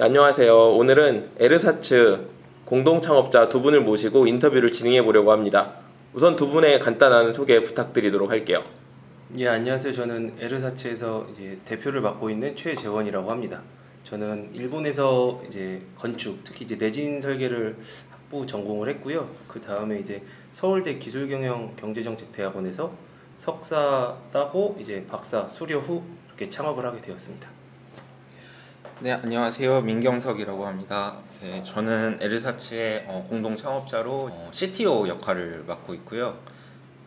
네, 안녕하세요. 오늘은 에르사츠 공동 창업자 두 분을 모시고 인터뷰를 진행해 보려고 합니다. 우선 두 분의 간단한 소개 부탁드리도록 할게요. 예, 안녕하세요. 저는 에르사츠에서 이제 대표를 맡고 있는 최재원이라고 합니다. 저는 일본에서 이제 건축, 특히 이제 내진 설계를 학부 전공을 했고요. 그 다음에 이제 서울대 기술경영 경제정책대학원에서 석사 따고 이제 박사 수료 후 이렇게 창업을 하게 되었습니다. 네, 안녕하세요. 민경석이라고 합니다. 네, 저는 에르사츠의 공동 창업자로 CTO 역할을 맡고 있고요.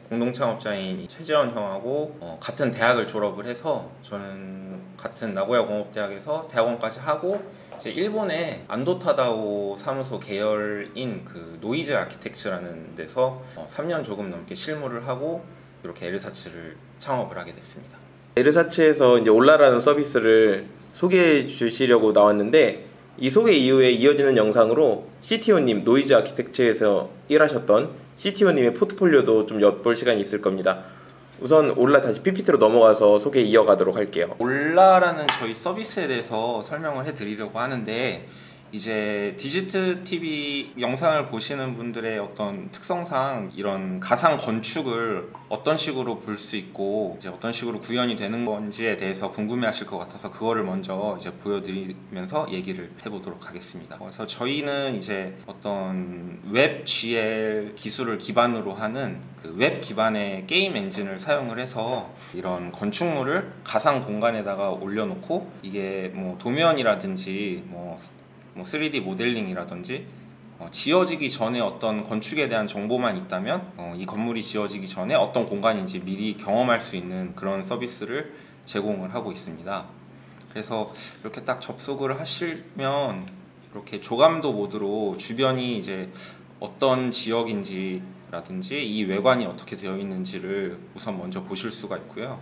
공동 창업자인 최재원 형하고 같은 대학을 졸업을 해서 저는 같은 나고야 공업대학에서 대학원까지 하고 이제 일본의 안도타다오 사무소 계열인 그 노이즈 아키텍츠라는 데서 3년 조금 넘게 실무를 하고 이렇게 에르사츠를 창업을 하게 됐습니다. 에르사츠에서 이제 올라라는 서비스를 소개해 주시려고 나왔는데 이 소개 이후에 이어지는 영상으로 CTO님 노이즈 아키텍처에서 일하셨던 CTO님의 포트폴리오도 좀 엿볼 시간이 있을 겁니다. 우선 올라 다시 PPT로 넘어가서 소개 이어가도록 할게요. 올라라는 저희 서비스에 대해서 설명을 해드리려고 하는데 이제 디지트 TV 영상을 보시는 분들의 어떤 특성상 이런 가상 건축을 어떤 식으로 볼 수 있고 이제 어떤 식으로 구현이 되는 건지에 대해서 궁금해하실 것 같아서 그거를 먼저 이제 보여드리면서 얘기를 해보도록 하겠습니다. 그래서 저희는 이제 어떤 웹 GL 기술을 기반으로 하는 그 웹 기반의 게임 엔진을 사용을 해서 이런 건축물을 가상 공간에다가 올려놓고 이게 뭐 도면이라든지 뭐 3D 모델링이라든지 지어지기 전에 어떤 건축에 대한 정보만 있다면 이 건물이 지어지기 전에 어떤 공간인지 미리 경험할 수 있는 그런 서비스를 제공을 하고 있습니다. 그래서 이렇게 딱 접속을 하시면 이렇게 조감도 모드로 주변이 이제 어떤 지역인지라든지 이 외관이 어떻게 되어 있는지를 우선 먼저 보실 수가 있고요.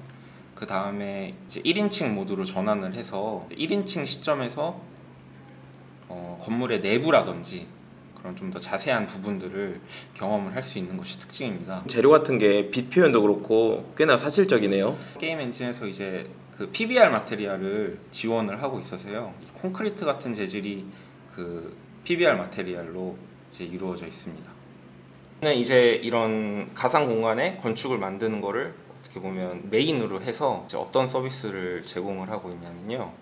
그 다음에 이제 1인칭 모드로 전환을 해서 1인칭 시점에서 건물의 내부라든지 그런 좀 더 자세한 부분들을 경험을 할 수 있는 것이 특징입니다. 재료 같은 게 빛 표현도 그렇고 꽤나 사실적이네요. 게임 엔진에서 이제 그 PBR 마테리얼을 지원을 하고 있어서요. 이 콘크리트 같은 재질이 그 PBR 마테리얼로 이제 이루어져 있습니다. 이제 이런 가상 공간에 건축을 만드는 거를 어떻게 보면 메인으로 해서 이제 어떤 서비스를 제공을 하고 있냐면요.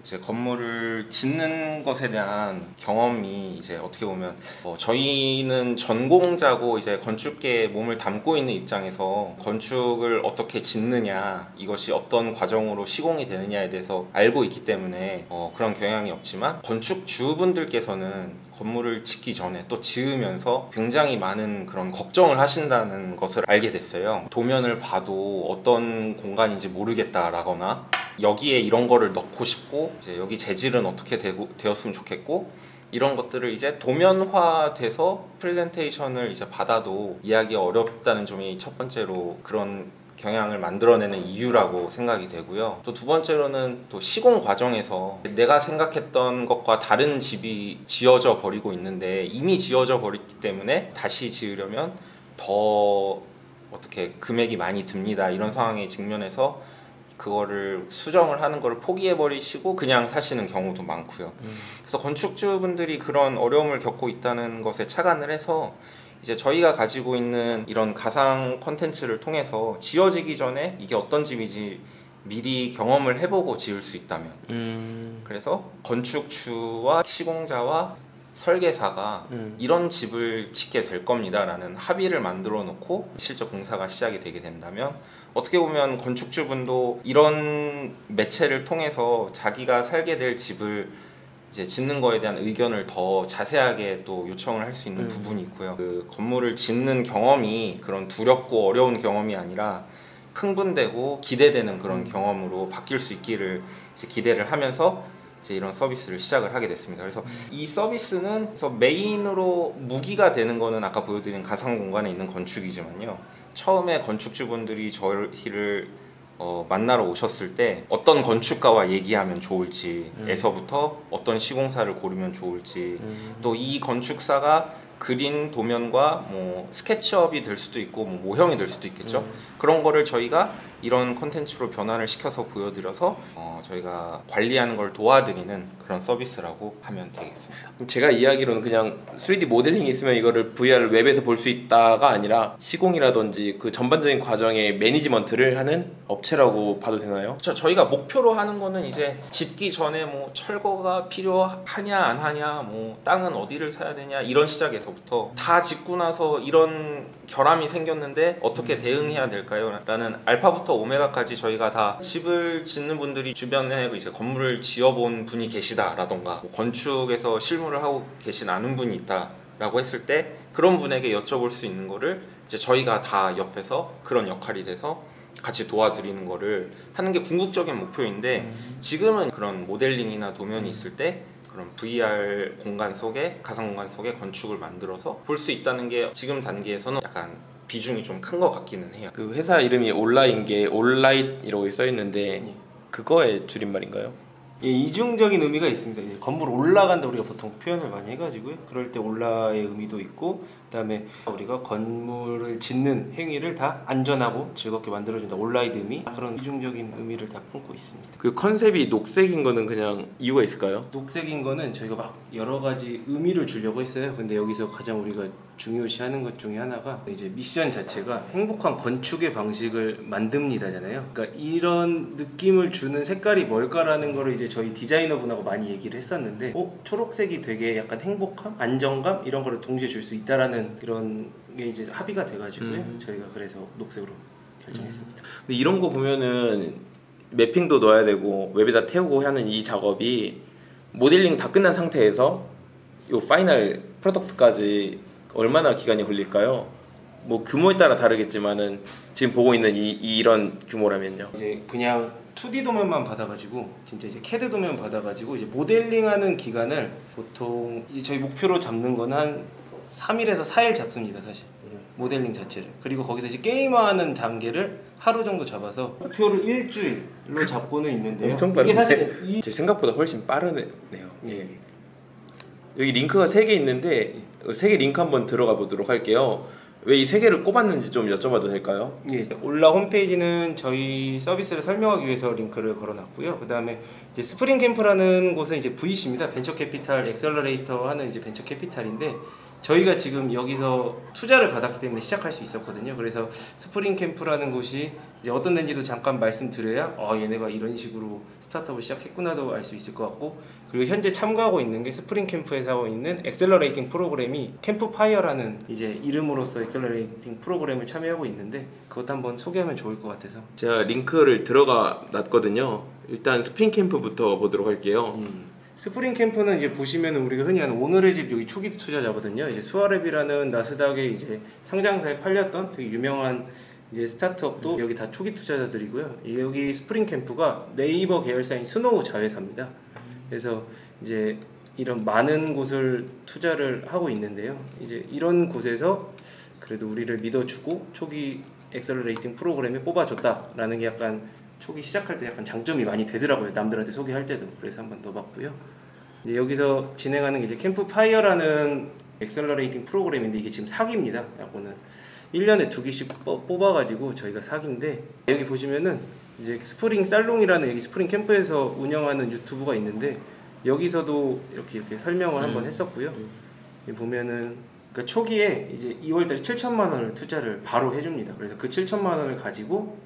이제 건물을 짓는 것에 대한 경험이 이제 어떻게 보면 저희는 전공자고 이제 건축계에 몸을 담고 있는 입장에서 건축을 어떻게 짓느냐 이것이 어떤 과정으로 시공이 되느냐에 대해서 알고 있기 때문에 그런 경향이 없지만 건축주분들께서는 건물을 짓기 전에 또 지으면서 굉장히 많은 그런 걱정을 하신다는 것을 알게 됐어요. 도면을 봐도 어떤 공간인지 모르겠다라거나 여기에 이런 거를 넣고 싶고 이제 여기 재질은 어떻게 되었으면 좋겠고 이런 것들을 이제 도면화돼서 프레젠테이션을 이제 받아도 이해하기 어렵다는 점이 첫 번째로 그런 경향을 만들어내는 이유라고 생각이 되고요. 또 두 번째로는 또 시공 과정에서 내가 생각했던 것과 다른 집이 지어져 버리고 있는데 이미 지어져 버렸기 때문에 다시 지으려면 더 어떻게 금액이 많이 듭니다. 이런 상황에 직면해서 그거를 수정을 하는 거를 포기해 버리시고 그냥 사시는 경우도 많고요. 그래서 건축주분들이 그런 어려움을 겪고 있다는 것에 착안을 해서 이제 저희가 가지고 있는 이런 가상 콘텐츠를 통해서 지어지기 전에 이게 어떤 집인지 미리 경험을 해보고 지을 수 있다면 그래서 건축주와 시공자와 설계사가 이런 집을 짓게 될 겁니다 라는 합의를 만들어 놓고 실제 공사가 시작이 되게 된다면 어떻게 보면 건축주분도 이런 매체를 통해서 자기가 살게 될 집을 이제 짓는 거에 대한 의견을 더 자세하게 또 요청을 할 수 있는 부분이 있고요. 그 건물을 짓는 경험이 그런 두렵고 어려운 경험이 아니라 흥분되고 기대되는 그런 경험으로 바뀔 수 있기를 이제 기대를 하면서 이제 이런 서비스를 시작을 하게 됐습니다. 그래서 이 서비스는 그래서 메인으로 무기가 되는 거는 아까 보여드린 가상 공간에 있는 건축이지만요. 처음에 건축주분들이 저희를 만나러 오셨을 때 어떤 건축가와 얘기하면 좋을지에서부터 어떤 시공사를 고르면 좋을지 또 이 건축사가 그린 도면과 뭐 스케치업이 될 수도 있고 뭐 모형이 될 수도 있겠죠. 그런 거를 저희가 이런 콘텐츠로 변화를 시켜서 보여드려서 저희가 관리하는 걸 도와드리는 그런 서비스라고 하면 되겠습니다. 제가 이야기로는 그냥 3D 모델링이 있으면 이거를 VR 웹에서 볼 수 있다가 아니라 시공이라든지 그 전반적인 과정의 매니지먼트를 하는 업체라고 봐도 되나요? 저희가 목표로 하는 거는 이제 짓기 전에 뭐 철거가 필요하냐 안 하냐, 뭐 땅은 어디를 사야 되냐, 이런 시작에서부터 다 짓고 나서 이런 결함이 생겼는데 어떻게 대응해야 될까요? 라는 알파부터 오메가까지 저희가 다 집을 짓는 분들이 주변에 이제 건물을 지어본 분이 계시다라던가 뭐 건축에서 실무를 하고 계신 아는 분이 있다라고 했을 때 그런 분에게 여쭤볼 수 있는 거를 이제 저희가 다 옆에서 그런 역할이 돼서 같이 도와드리는 거를 하는 게 궁극적인 목표인데, 지금은 그런 모델링이나 도면이 있을 때 그런 VR 공간 속에, 가상 공간 속에 건축을 만들어서 볼 수 있다는 게 지금 단계에서는 약간 비중이 좀 큰 것 같기는 해요. 그 회사 이름이 온라인게 온라인이라고 써 있는데 그거의 줄임말인가요? 예, 이중적인 의미가 있습니다. 이제 건물 올라간다 우리가 보통 표현을 많이 해가지고요. 그럴 때 올라의 의미도 있고, 그다음에 우리가 건물을 짓는 행위를 다 안전하고 즐겁게 만들어준다. 온라인 의미, 그런 이중적인 의미를 다 품고 있습니다. 그 컨셉이 녹색인 거는 그냥 이유가 있을까요? 녹색인 거는 저희가 막 여러 가지 의미를 주려고 했어요. 근데 여기서 가장 우리가 중요시하는 것 중에 하나가 이제 미션 자체가 행복한 건축의 방식을 만듭니다잖아요. 그러니까 이런 느낌을 주는 색깔이 뭘까라는 거를 이제 저희 디자이너분하고 많이 얘기를 했었는데, 초록색이 되게 약간 행복함, 안정감 이런 거를 동시에 줄 수 있다라는 이런 게 이제 합의가 돼가지고요. 저희가 그래서 녹색으로 결정했습니다. 근데 이런 거 보면은 매핑도 넣어야 되고 웹에다 태우고 하는 이 작업이 모델링 다 끝난 상태에서 요 파이널 프로덕트까지 얼마나 기간이 걸릴까요? 뭐 규모에 따라 다르겠지만은 지금 보고 있는 이런 규모라면요. 이제 그냥 2D 도면만 받아가지고 진짜 이제 CAD 도면 받아가지고 이제 모델링하는 기간을 보통 이제 저희 목표로 잡는 거는 한 3일에서 4일 잡습니다, 사실. 모델링 자체를. 그리고 거기서 이제 게임화하는 단계를 하루 정도 잡아서 목표를 일주일로 잡고는 있는데요. 엄청 빠르네. 이게 사실 제 생각보다 훨씬 빠르네요. 예. 여기 링크가 3개 있는데 3개 링크 한번 들어가 보도록 할게요. 왜 이 3개를 꼽았는지 좀 여쭤봐도 될까요? 예, 올라 홈페이지는 저희 서비스를 설명하기 위해서 링크를 걸어놨고요. 그 다음에 이제 스프링 캠프라는 곳은 이제 VC입니다. 벤처 캐피탈 액셀러레이터 하는 이제 벤처 캐피탈인데, 저희가 지금 여기서 투자를 받았기 때문에 시작할 수 있었거든요. 그래서 스프링 캠프라는 곳이 이제 어떤 데인지도 잠깐 말씀드려야 얘네가 이런 식으로 스타트업을 시작했구나도 알 수 있을 것 같고, 그리고 현재 참가하고 있는 게 스프링 캠프에서 하고 있는 액셀러레이팅 프로그램이 캠프파이어라는 이제 이름으로서 액셀러레이팅 프로그램을 참여하고 있는데, 그것도 한번 소개하면 좋을 것 같아서 제가 링크를 들어가 놨거든요. 일단 스프링 캠프부터 보도록 할게요. 스프링 캠프는 이제 보시면 우리가 흔히 하는 오늘의 집 여기 초기 투자자거든요. 이제 수아랩이라는 나스닥에 이제 상장사에 팔렸던 되게 유명한 이제 스타트업도 여기 다 초기 투자자들이고요. 여기 스프링 캠프가 네이버 계열사인 스노우 자회사입니다. 그래서 이제 이런 많은 곳을 투자를 하고 있는데요. 이제 이런 곳에서 그래도 우리를 믿어주고 초기 액셀러레이팅 프로그램에 뽑아줬다라는 게 약간 초기 시작할 때 약간 장점이 많이 되더라고요. 남들한테 소개할 때도. 그래서 한번 넣어봤고요. 이제 여기서 진행하는 게 이제 캠프파이어라는 액셀러레이팅 프로그램인데, 이게 지금 사기입니다. 약간은 1년에 2개씩 뽑아가지고 저희가 사기인데, 여기 보시면은 이제 스프링 살롱이라는 여기 스프링 캠프에서 운영하는 유튜브가 있는데, 여기서도 이렇게 설명을 한번 했었고요. 여기 보면은 그러니까 초기에 이제 2월달에 7천만 원을 투자를 바로 해줍니다. 그래서 그 7천만 원을 가지고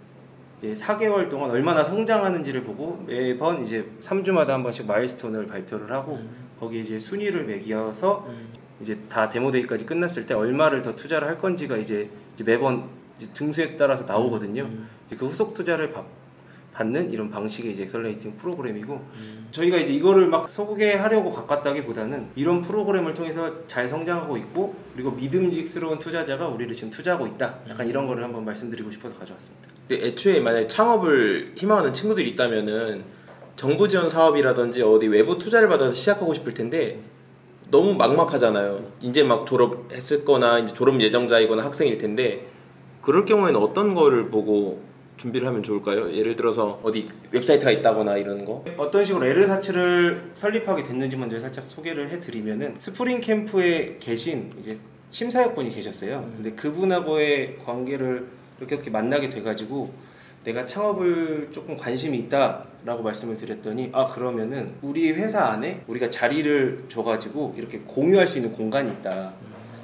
이제 4개월 동안 얼마나 성장하는지를 보고 매번 이제 3주마다 한 번씩 마일스톤을 발표를 하고 거기에 이제 순위를 매겨서 이제 다 데모데이까지 끝났을 때 얼마를 더 투자를 할 건지가 이제 매번 이제 등수에 따라서 나오거든요. 그 후속 투자를 받는 이런 방식의 이제 액셀러레이팅 프로그램이고, 저희가 이제 이거를 막 소개하려고 가깝다기보다는 이런 프로그램을 통해서 잘 성장하고 있고, 그리고 믿음직스러운 투자자가 우리를 지금 투자하고 있다. 약간 이런 거를 한번 말씀드리고 싶어서 가져왔습니다. 근데 애초에 만약에 창업을 희망하는 친구들이 있다면은 정부 지원 사업이라든지 어디 외부 투자를 받아서 시작하고 싶을 텐데 너무 막막하잖아요. 이제 막 졸업했을 거나 이제 졸업 예정자이거나 학생일 텐데, 그럴 경우에는 어떤 거를 보고 준비를 하면 좋을까요? 예를 들어서 어디 웹사이트가 있다거나 이런 거? 어떤 식으로 에르사츠를 설립하게 됐는지 먼저 살짝 소개를 해드리면은, 스프링 캠프에 계신 이제 심사역분이 계셨어요. 근데 그분하고의 관계를 이렇게 만나게 돼가지고 내가 창업을 조금 관심이 있다라고 말씀을 드렸더니 그러면은 우리 회사 안에 우리가 자리를 줘가지고 이렇게 공유할 수 있는 공간이 있다.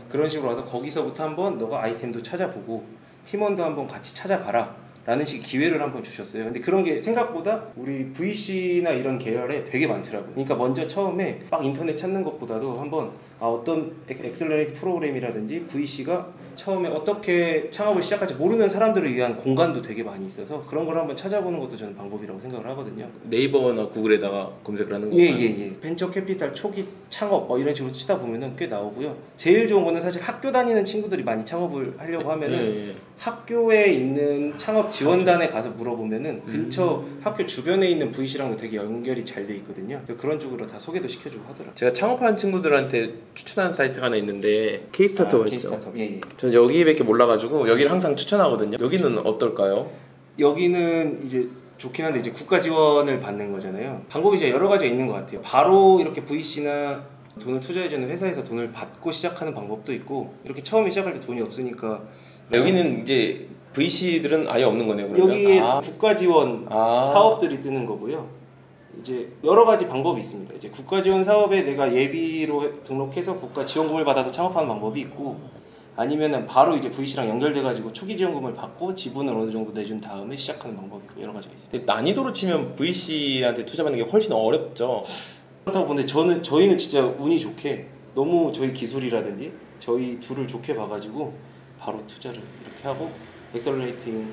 그런 식으로 와서 거기서부터 한번 너가 아이템도 찾아보고 팀원도 한번 같이 찾아봐라 라는 식의 기회를 한번 주셨어요. 근데 그런 게 생각보다 우리 VC나 이런 계열에 되게 많더라고요. 그러니까 먼저 처음에 막 인터넷 찾는 것보다도 한번 어떤 엑셀러레이트 프로그램이라든지 VC가 처음에 어떻게 창업을 시작할지 모르는 사람들을 위한 공간도 되게 많이 있어서 그런 걸 한번 찾아보는 것도 저는 방법이라고 생각을 하거든요. 네이버나 구글에다가 검색을 하는 건가요? 예. 벤처 캐피탈 초기 창업 이런 식으로 치다 보면은 꽤 나오고요. 제일 좋은 거는 사실 학교 다니는 친구들이 많이 창업을 하려고 하면은 학교에 있는 창업 지원단에 가서 물어보면은 근처 학교 주변에 있는 VC랑도 되게 연결이 잘 돼 있거든요. 그런 쪽으로 다 소개도 시켜주고 하더라고요. 제가 창업하는 친구들한테 추천하는 사이트가 하나 있는데 K-스타트업가 있어요. K-스타트업. 예. 저는 여기밖에 몰라가지고 여기를 항상 추천하거든요. 여기는 어떨까요? 여기는 이제 좋긴 한데 이제 국가 지원을 받는 거잖아요. 방법이 이제 여러 가지가 있는 것 같아요. 바로 이렇게 VC나 돈을 투자해주는 회사에서 돈을 받고 시작하는 방법도 있고 이렇게 처음에 시작할 때 돈이 없으니까 여기는 이제 VC들은 아예 없는 거네요. 그러면? 여기에 국가 지원 사업들이 뜨는 거고요. 이제 여러 가지 방법이 있습니다. 이제 국가 지원 사업에 내가 예비로 등록해서 국가 지원금을 받아서 창업하는 방법이 있고 아니면은 바로 이제 VC랑 연결돼가지고 초기 지원금을 받고 지분을 어느 정도 내준 다음에 시작하는 방법이 있고 여러 가지가 있습니다. 난이도로 치면 VC한테 투자받는 게 훨씬 어렵죠. 그렇다고 보는데 저희는 진짜 운이 좋게 너무 저희 기술이라든지 저희 둘을 좋게 봐가지고 바로 투자를 이렇게 하고 엑셀러레이팅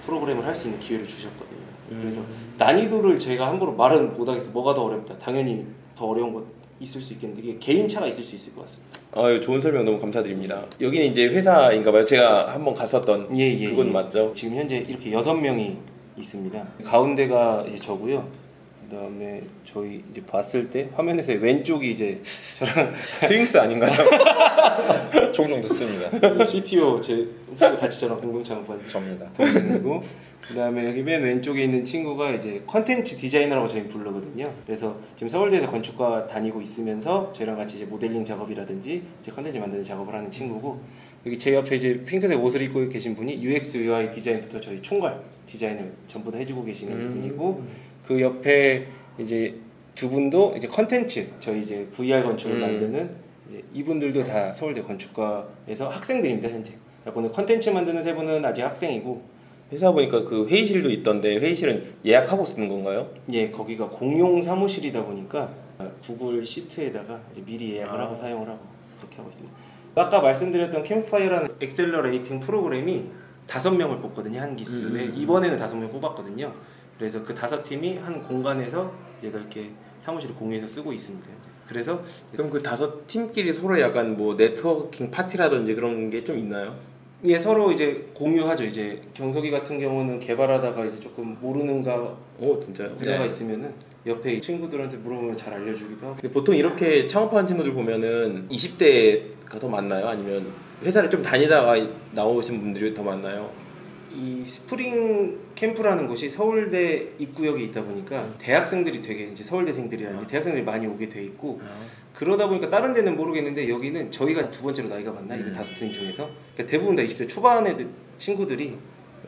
프로그램을 할 수 있는 기회를 주셨거든요. 그래서 난이도를 제가 함부로 말은 못하겠어요. 뭐가 더 어렵다. 당연히 더 어려운 것 있을 수 있겠는데 이게 개인차가 있을 수 있을 것 같습니다. 좋은 설명 너무 감사드립니다. 여기는 이제 회사인가봐요. 제가 한번 갔었던 그건 맞죠? 지금 현재 이렇게 6명이 있습니다. 가운데가 이제 저고요. 그다음에 저희 이제 봤을 때 화면에서 왼쪽이 이제 저랑 스윙스 아닌가요? 종종 듣습니다. CTO 제 같이 저랑 공동 창업한 접니다. 동생이고 그다음에 여기 맨 왼쪽에 있는 친구가 이제 컨텐츠 디자이너라고 저희 부르거든요. 그래서 지금 서울대에서 건축과 다니고 있으면서 저희랑 같이 이제 모델링 작업이라든지 이제 컨텐츠 만드는 작업을 하는 친구고 여기 제 옆에 이제 핑크색 옷을 입고 계신 분이 UX UI 디자인부터 저희 총괄 디자인을 전부 다 해주고 계시는 분이고 그 옆에 이제 두 분도 이제 컨텐츠 저희 이제 VR 건축을 만드는 이제 이분들도 다 서울대 건축과에서 학생들입니다 현재. 오늘 컨텐츠 만드는 세 분은 아직 학생이고 회사 보니까 그 회의실도 있던데 회의실은 예약하고 쓰는 건가요? 예, 거기가 공용 사무실이다 보니까 구글 시트에다가 이제 미리 예약을 하고 사용을 하고 그렇게 하고 있습니다. 아까 말씀드렸던 캠프파이어라는 엑셀러레이팅 프로그램이 5명을 뽑거든요 한 기수에. 이번에는 5명 뽑았거든요. 그래서 그 5팀이 한 공간에서 제가 이렇게 사무실을 공유해서 쓰고 있습니다. 그래서 그럼 그 5팀끼리 서로 약간 뭐 네트워킹 파티라든지 그런 게 좀 있나요? 예, 서로 이제 공유하죠. 이제 경석이 같은 경우는 개발하다가 이제 조금 모르는가 진짜요? 분야가 있으면은 옆에 친구들한테 물어보면 잘 알려주기도 하고. 근데 보통 이렇게 창업하는 친구들 보면은 20대가 더 많나요? 아니면 회사를 좀 다니다가 나오신 분들이 더 많나요? 이 스프링 캠프라는 곳이 서울대 입구역에 있다 보니까 대학생들이 되게 이제 서울대생들이라든지 대학생들이 많이 오게 돼 있고 그러다 보니까 다른 데는 모르겠는데 여기는 저희가 두 번째로 나이가 많나? 이거 5팀 중에서 그러니까 대부분 다 20대 초반의 친구들이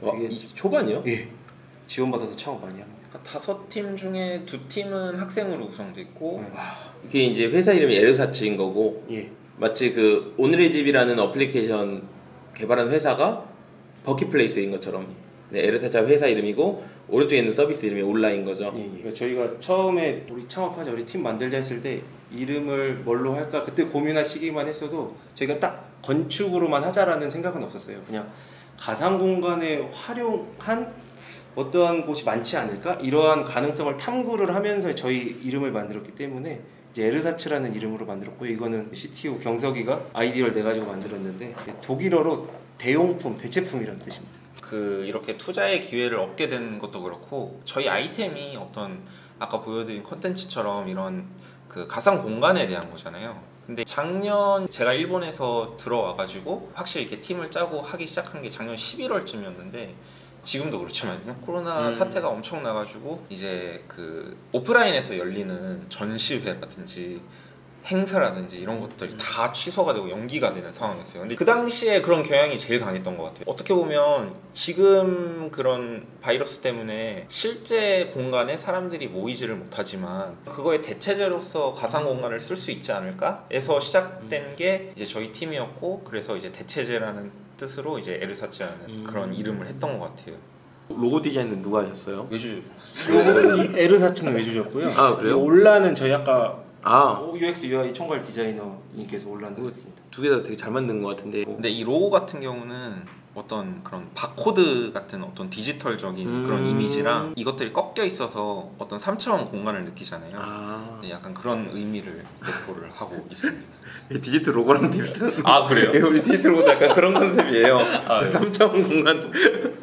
되게 20 초반이요? 예, 지원받아서 창업 많이 합니다. 5팀 중에 2팀은 학생으로 구성돼 있고 이게 이제 회사 이름이 에르사치인 거고 예. 마치 그 오늘의 집이라는 어플리케이션 개발한 회사가 버킷플레이스인 것처럼 에르사차 회사 이름이고 오른쪽에 있는 서비스 이름이 온라인 거죠. 예. 그러니까 저희가 처음에 우리 창업하자 우리 팀 만들자 했을 때 이름을 뭘로 할까 그때 고민하시기만 했어도 저희가 딱 건축으로만 하자라는 생각은 없었어요. 그냥 가상 공간에 활용한 어떠한 곳이 많지 않을까 이러한 가능성을 탐구를 하면서 저희 이름을 만들었기 때문에 이제 에르사츠라는 이름으로 만들었고 이거는 CTO 경석이가 아이디어를 내가지고 만들었는데 독일어로 대용품, 대체품이라는 뜻입니다. 이렇게 투자의 기회를 얻게 된 것도 그렇고 저희 아이템이 어떤 아까 보여드린 컨텐츠처럼 이런 그 가상 공간에 대한 거잖아요. 근데 작년 제가 일본에서 들어와가지고 확실히 이렇게 팀을 짜고 하기 시작한 게 작년 11월쯤이었는데 지금도 그렇지만요. 코로나 사태가 엄청 나가지고 이제 그 오프라인에서 열리는 전시회 같은지 행사라든지 이런 것들이 다 취소가 되고 연기가 되는 상황이었어요. 근데 그 당시에 그런 경향이 제일 강했던 것 같아요. 어떻게 보면 지금 그런 바이러스 때문에 실제 공간에 사람들이 모이지를 못하지만 그거의 대체제로서 가상 공간을 쓸 수 있지 않을까 해서 시작된 게 이제 저희 팀이었고, 그래서 이제 대체제라는 뜻으로 이제 에르사츠라는 그런 이름을 했던 것 같아요. 로고 디자인은 누가 하셨어요? 외주 에르사츠는 외주셨고요. 아, 그래요? 올라는 저희 아까 아, UX UI 총괄 디자이너님께서 올라는 했습니다. 두 개 다 되게 잘 만든 것 같은데. 근데 이 로고 같은 경우는 어떤 그런 바코드 같은 어떤 디지털적인 그런 이미지랑 이것들이 꺾여 있어서 어떤 3차원 공간을 느끼잖아요. 아, 네, 약간 그런 의미를 내포를 하고 있습니다. 디지털 로고랑 비슷한. 아, 그래요? 예, 우리 디지털 로고도 약간 그런 컨셉이에요. 아, 네. 3차원 공간.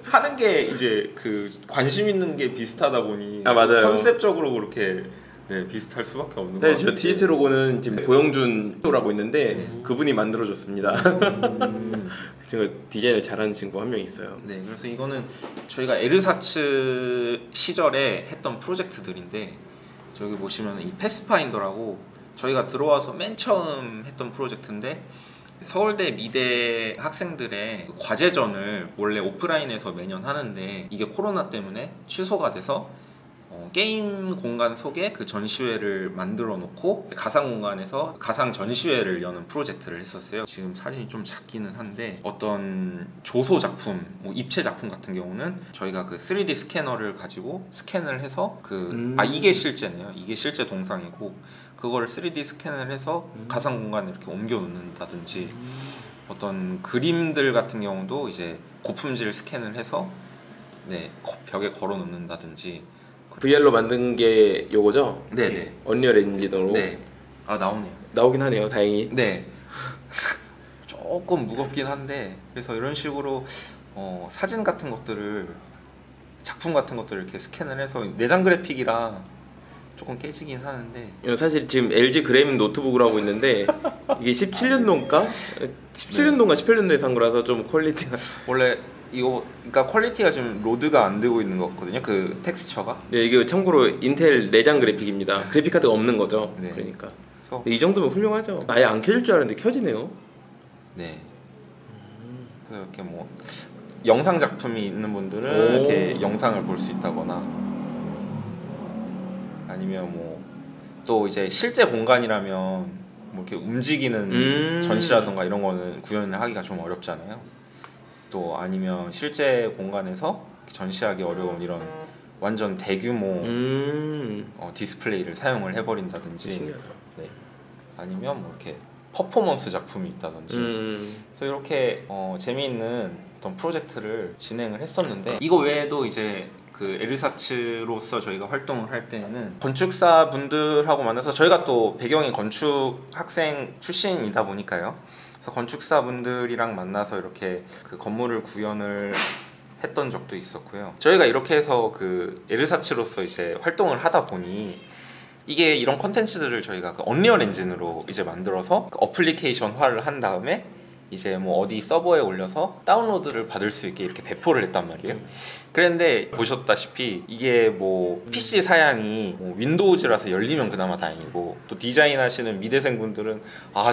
하는 게 이제 그 관심 있는 게 비슷하다 보니 아, 맞아요. 컨셉적으로 그렇게 네, 비슷할 수밖에 없는 것 사실 같아요. 저 디지털 로고는 지금 고영준라고 있는데 그분이 만들어줬습니다. 제가 디자인을 잘하는 친구 한 명 있어요. 네, 그래서 이거는 저희가 에르사츠 시절에 했던 프로젝트들인데, 저기 보시면 이 패스파인더라고 저희가 들어와서 맨 처음 했던 프로젝트인데, 서울대 미대 학생들의 과제전을 원래 오프라인에서 매년 하는데 이게 코로나 때문에 취소가 돼서 게임 공간 속에 그 전시회를 만들어 놓고 가상 공간에서 가상 전시회를 여는 프로젝트를 했었어요. 지금 사진이 좀 작기는 한데, 어떤 조소 작품, 뭐 입체 작품 같은 경우는 저희가 그 3D 스캐너를 가지고 스캔을 해서 이게 실제네요. 이게 실제 동상이고 그거를 3D 스캔을 해서 가상 공간에 이렇게 옮겨 놓는다든지, 어떤 그림들 같은 경우도 이제 고품질 스캔을 해서 네, 벽에 걸어 놓는다든지. VR로 만든 게 요거죠? 네네. 언리얼 엔진으로. 네. 아, 나오네요. 나오긴 하네요, 다행히. 네. 조금 무겁긴 한데, 그래서 이런 식으로 사진 같은 것들을, 작품 같은 것들을 이렇게 스캔을 해서 내장 그래픽이라 조금 깨지긴 하는데. 이거 사실 지금 LG 그램 노트북을 하고 있는데 이게 17년도인가? 17년도인가 18년도에 산 거라서 좀 퀄리티가. 원래 이거 그러니까 퀄리티가 지금 로드가 안 되고 있는 거거든요. 그 텍스처가. 네, 이게 참고로 인텔 내장 그래픽입니다. 그래픽 카드가 없는 거죠. 네. 그러니까. 그래서 이 정도면 훌륭하죠. 아예 안 켜질 줄 알았는데 켜지네요. 네. 그래서 이렇게 뭐 영상 작품이 있는 분들은 이렇게 영상을 볼 수 있다거나, 아니면 뭐 또 이제 실제 공간이라면 뭐 이렇게 움직이는 전시라던가 이런 거는 구현을 하기가 좀 어렵잖아요. 또 아니면 실제 공간에서 전시하기 어려운 이런 완전 대규모 디스플레이를 사용을 해버린다든지, 신기하다. 네. 아니면 뭐 이렇게 퍼포먼스 작품이 있다든지, 그래서 이렇게 재미있는 어떤 프로젝트를 진행을 했었는데, 이거 외에도 이제 그 에르사츠로서 저희가 활동을 할 때는 건축사 분들하고 만나서, 저희가 또 배경이 건축 학생 출신이다 보니까요. 그래서 건축사 분들이랑 만나서 이렇게 그 건물을 구현을 했던 적도 있었고요. 저희가 이렇게 해서 그 에르사츠로서 이제 활동을 하다 보니, 이게 이런 콘텐츠들을 저희가 그 언리얼 엔진으로 이제 만들어서 그 어플리케이션화를 한 다음에 이제 뭐 어디 서버에 올려서 다운로드를 받을 수 있게 이렇게 배포를 했단 말이에요. 그런데 보셨다시피 이게 뭐 PC 사양이 뭐 윈도우즈라서 열리면 그나마 다행이고, 또 디자인 하시는 미대생분들은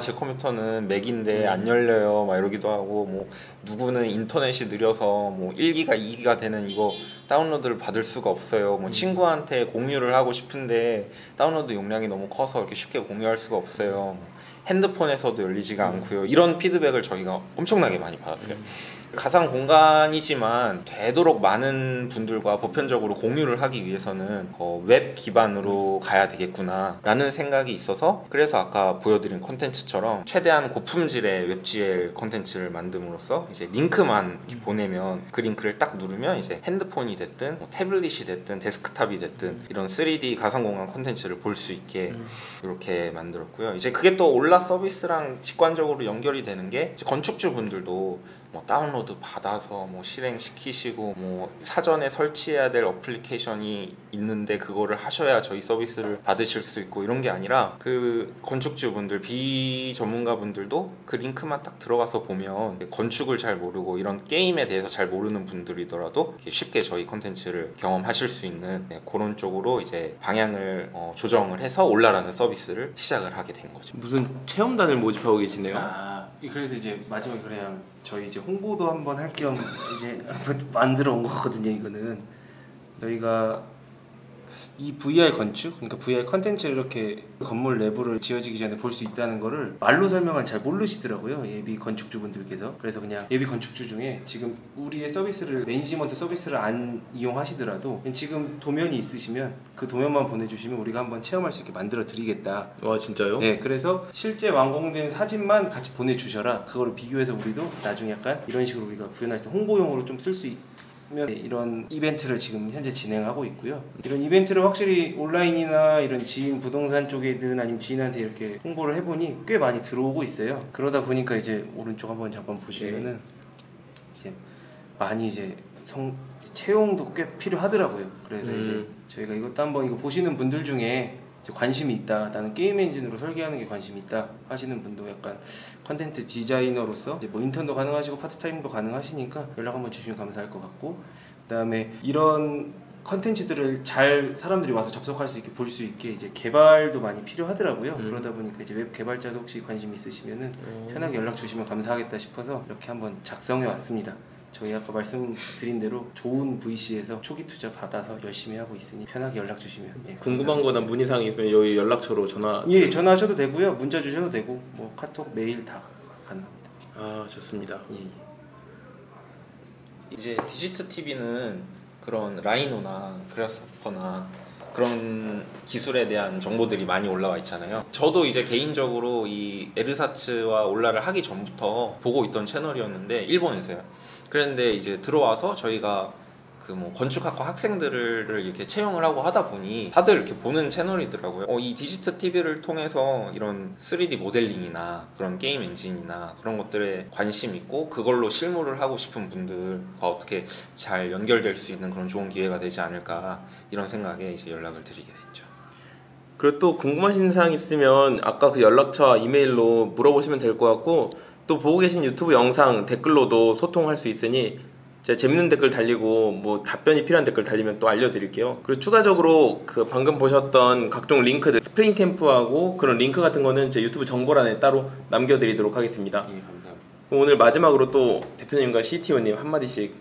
제 컴퓨터는 맥인데 안 열려요 막 이러기도 하고, 뭐 누구는 인터넷이 느려서 뭐 1기가 2기가 되는 이거 다운로드를 받을 수가 없어요. 뭐 친구한테 공유를 하고 싶은데 다운로드 용량이 너무 커서 이렇게 쉽게 공유할 수가 없어요. 핸드폰에서도 열리지가 않고요. 이런 피드백을 저희가 엄청나게 많이 받았어요. 가상 공간이지만 되도록 많은 분들과 보편적으로 공유를 하기 위해서는 웹 기반으로 가야 되겠구나 라는 생각이 있어서, 그래서 아까 보여드린 콘텐츠처럼 최대한 고품질의 웹GL 콘텐츠를 만듦으로써 이제 링크만 이렇게 보내면 그 링크를 딱 누르면 이제 핸드폰이 됐든 뭐 태블릿이 됐든 데스크탑이 됐든 이런 3D 가상 공간 콘텐츠를 볼 수 있게 이렇게 만들었고요. 이제 그게 또 올라 서비스랑 직관적으로 연결이 되는 게, 건축주 분들도 뭐 다운로드 받아서 뭐 실행시키시고 뭐 사전에 설치해야 될 어플리케이션이 있는데 그거를 하셔야 저희 서비스를 받으실 수 있고 이런 게 아니라 그 건축주분들 비전문가분들도 그 링크만 딱 들어가서 보면 건축을 잘 모르고 이런 게임에 대해서 잘 모르는 분들이더라도 쉽게 저희 콘텐츠를 경험하실 수 있는 그런 쪽으로 이제 방향을 조정을 해서 올라라는 서비스를 시작을 하게 된 거죠. 무슨 체험단을 모집하고 계시네요. 그래서 이제 마지막에 그냥 저희 이제 홍보도 한번 할 겸 이제 한번 만들어 온 거거든요. 이거는 저희가 이 VR 건축, 그러니까 VR 컨텐츠를 이렇게 건물 내부를 지어지기 전에 볼 수 있다는 거를 말로 설명을 잘 모르시더라고요, 예비 건축주분들께서. 그래서 그냥 예비 건축주 중에 지금 우리의 서비스를, 매니지먼트 서비스를 안 이용하시더라도 지금 도면이 있으시면 그 도면만 보내주시면 우리가 한번 체험할 수 있게 만들어 드리겠다. 와, 진짜요? 네, 그래서 실제 완공된 사진만 같이 보내주셔라. 그거를 비교해서 우리도 나중에 약간 이런 식으로 우리가 구현할 때 홍보용으로 좀 쓸 수 있으면 이런 이벤트를 지금 현재 진행하고 있고요. 이런 이벤트를 확실히 온라인이나 이런 지인 부동산 쪽이든 아니면 지인한테 이렇게 홍보를 해보니 꽤 많이 들어오고 있어요. 그러다 보니까 이제 오른쪽 한번 잠깐 보시면은 이제 많이 이제 채용도 꽤 필요하더라고요. 그래서 이제 저희가 이것도 한번 이거 보시는 분들 중에 관심이 있다, 나는 게임 엔진으로 설계하는 게 관심이 있다 하시는 분도 약간 컨텐츠 디자이너로서 이제 뭐 인턴도 가능하시고 파트타임도 가능하시니까 연락 한번 주시면 감사할 것 같고, 그 다음에 이런 컨텐츠들을 잘 사람들이 와서 접속할 수 있게 볼 수 있게 이제 개발도 많이 필요하더라고요. 그러다 보니까 이제 웹 개발자도 혹시 관심 있으시면은 편하게 연락 주시면 감사하겠다 싶어서 이렇게 한번 작성해 왔습니다. 저희 아까 말씀드린 대로 좋은 VC에서 초기 투자 받아서 열심히 하고 있으니 편하게 연락 주시면 궁금한 거나 문의사항 있으면 여기 연락처로 전화. 예, 전화하셔도 되고요, 문자 주셔도 되고 뭐 카톡, 메일 다 가능합니다. 아, 좋습니다. 예. 이제 디지트 TV는 그런 라이노나 그라스퍼나 그런 기술에 대한 정보들이 많이 올라와 있잖아요. 저도 이제 개인적으로 이 에르사츠와 올라를 하기 전부터 보고 있던 채널이었는데 일본에서요. 그런데 이제 들어와서 저희가 그 뭐 건축학과 학생들을 이렇게 채용을 하고 하다 보니 다들 이렇게 보는 채널이더라고요. 이 디지트 TV를 통해서 이런 3D 모델링이나 그런 게임 엔진이나 그런 것들에 관심 있고 그걸로 실무를 하고 싶은 분들과 어떻게 잘 연결될 수 있는 그런 좋은 기회가 되지 않을까, 이런 생각에 이제 연락을 드리게 됐죠. 그리고 또 궁금하신 사항 있으면 아까 그 연락처 이메일로 물어보시면 될 것 같고, 또 보고 계신 유튜브 영상 댓글로도 소통할 수 있으니 제가 재밌는 댓글 달리고 뭐 답변이 필요한 댓글 달리면 또 알려드릴게요. 그리고 추가적으로 그 방금 보셨던 각종 링크들, 스프링 캠프하고 그런 링크 같은 거는 제 유튜브 정보란에 따로 남겨드리도록 하겠습니다. 예, 감사합니다. 오늘 마지막으로 또 대표님과 CTO님 한마디씩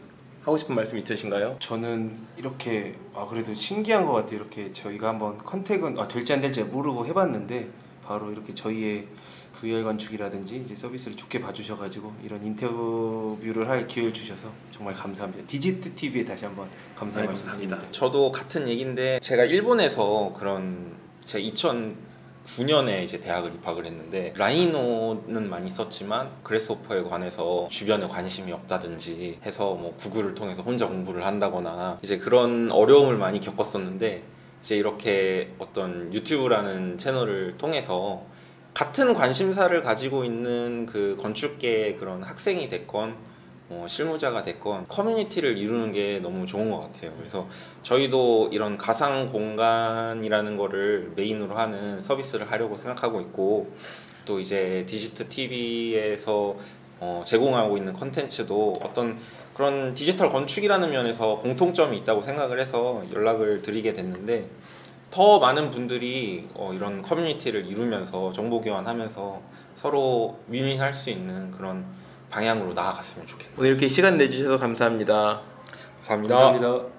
하고 싶은 말씀 있으신가요? 저는 이렇게 그래도 신기한 것 같아요. 이렇게 저희가 한번 컨택은 될지 안 될지 모르고 해봤는데 바로 이렇게 저희의 VR 건축이라든지 이제 서비스를 좋게 봐주셔가지고 이런 인터뷰를 할 기회를 주셔서 정말 감사합니다. 디지트 TV에 다시 한번 감사의 말씀드립니다. 저도 같은 얘기인데 제가 일본에서 제 2009년에 이제 대학을 입학을 했는데 라이노는 많이 썼지만 그래스호퍼에 관해서 주변에 관심이 없다든지 해서 뭐 구글을 통해서 혼자 공부를 한다거나 이제 그런 어려움을 많이 겪었었는데, 이제 이렇게 어떤 유튜브라는 채널을 통해서 같은 관심사를 가지고 있는 그 건축계의 그런 학생이 됐건 실무자가 됐건 커뮤니티를 이루는 게 너무 좋은 것 같아요. 그래서 저희도 이런 가상 공간이라는 거를 메인으로 하는 서비스를 하려고 생각하고 있고, 또 이제 디지트 TV에서 제공하고 있는 컨텐츠도 어떤 그런 디지털 건축이라는 면에서 공통점이 있다고 생각을 해서 연락을 드리게 됐는데, 더 많은 분들이 이런 커뮤니티를 이루면서 정보 교환하면서 서로 윈윈할 수 있는 그런 방향으로 나아갔으면 좋겠네요. 오늘 이렇게 시간 내주셔서 감사합니다. 감사합니다. 감사합니다.